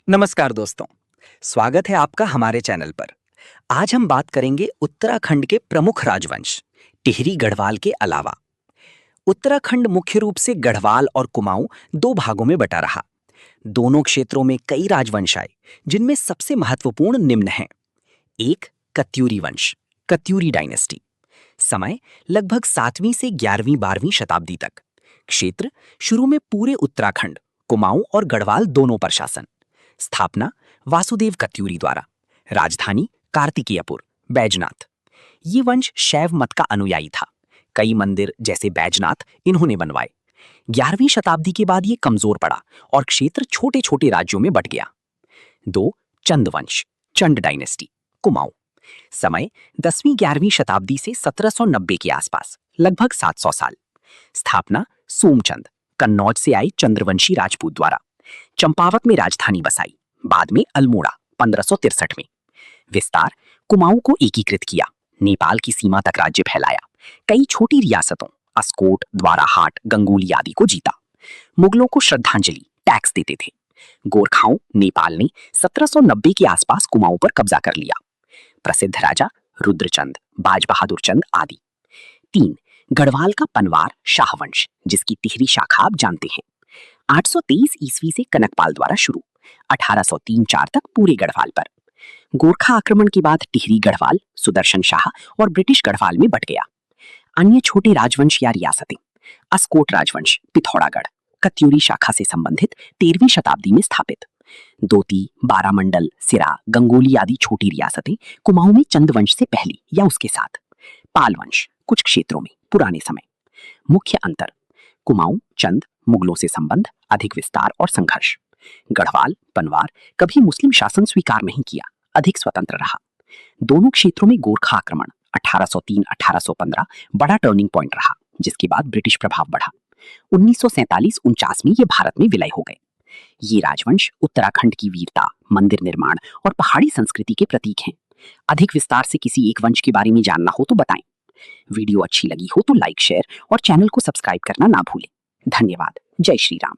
नमस्कार दोस्तों, स्वागत है आपका हमारे चैनल पर। आज हम बात करेंगे उत्तराखंड के प्रमुख राजवंश टिहरी गढ़वाल के अलावा। उत्तराखंड मुख्य रूप से गढ़वाल और कुमाऊं दो भागों में बटा रहा। दोनों क्षेत्रों में कई राजवंश आए, जिनमें सबसे महत्वपूर्ण निम्न हैं। एक, कत्यूरी वंश, कत्यूरी डायनेस्टी। समय लगभग 7वीं से 11वीं 12वीं शताब्दी तक। क्षेत्र शुरू में पूरे उत्तराखंड, कुमाऊं और गढ़वाल दोनों पर शासन। स्थापना वासुदेव कत्यूरी द्वारा। राजधानी कार्तिकेयपुर, बैजनाथ। ये वंश शैव मत का अनुयायी था। कई मंदिर जैसे बैजनाथ इन्होंने बनवाए। 11वीं शताब्दी के बाद ये कमजोर पड़ा और क्षेत्र छोटे छोटे राज्यों में बट गया। 2, चंद वंश, चंद डायनेस्टी, कुमाऊं। समय 10वीं 11वीं शताब्दी से 1790 के आसपास, लगभग 700 साल। स्थापना सोमचंद, कन्नौज से आए चंद्रवंशी राजपूत द्वारा। चंपावत में राजधानी बसाई, बाद में अल्मोड़ा 1563 में। विस्तार कुमाऊं को एकीकृत किया, नेपाल की सीमा तक राज्य फैलाया। कई छोटी रियासतों अस्कोट, द्वाराहाट, गंगोली आदि को जीता। मुगलों को श्रद्धांजलि टैक्स देते थे। गोरखाओं नेपाल ने 1790 के आसपास कुमाऊं पर कब्जा कर लिया। प्रसिद्ध राजा रुद्रचंद, बाज बहादुर चंद आदि। 3, गढ़वाल का पनवार शाहवंश, जिसकी तिहरी शाखा आप जानते हैं। 823 ईस्वी से कनकपाल द्वारा शुरू, 1803-4 तक पूरे गढ़वाल पर। गोरखा आक्रमण के बाद टिहरी गढ़वाल, सुदर्शन शाह और ब्रिटिश गढ़वाल में बट गया। अन्य छोटे राजवंश या रियासतें: अस्कोट राजवंश, पिथौरागढ़, कत्यूरी शाखा से संबंधित 13वीं शताब्दी में स्थापित। दोती, बारामंडल, सिरा, गंगोली आदि छोटी रियासतें कुमाऊं में चंदवंश से पहली या उसके साथ। पाल वंश, कुछ क्षेत्रों में पुराने समय। मुख्य अंतर: कुमाऊं चंद, मुगलों से संबंध, अधिक विस्तार और संघर्ष। गढ़वाल पनवार कभी मुस्लिम शासन स्वीकार नहीं किया, अधिक स्वतंत्र रहा। दोनों क्षेत्रों में गोरखा आक्रमण 1803-1815 बड़ा टर्निंग पॉइंट रहा, जिसके बाद ब्रिटिश प्रभाव बढ़ा। 1947-49 में ये भारत में विलय हो गए। ये राजवंश उत्तराखंड की वीरता, मंदिर निर्माण और पहाड़ी संस्कृति के प्रतीक हैं। अधिक विस्तार से किसी एक वंश के बारे में जानना हो तो बताएं। वीडियो अच्छी लगी हो तो लाइक, शेयर और चैनल को सब्सक्राइब करना ना भूलें। धन्यवाद। जय श्री राम।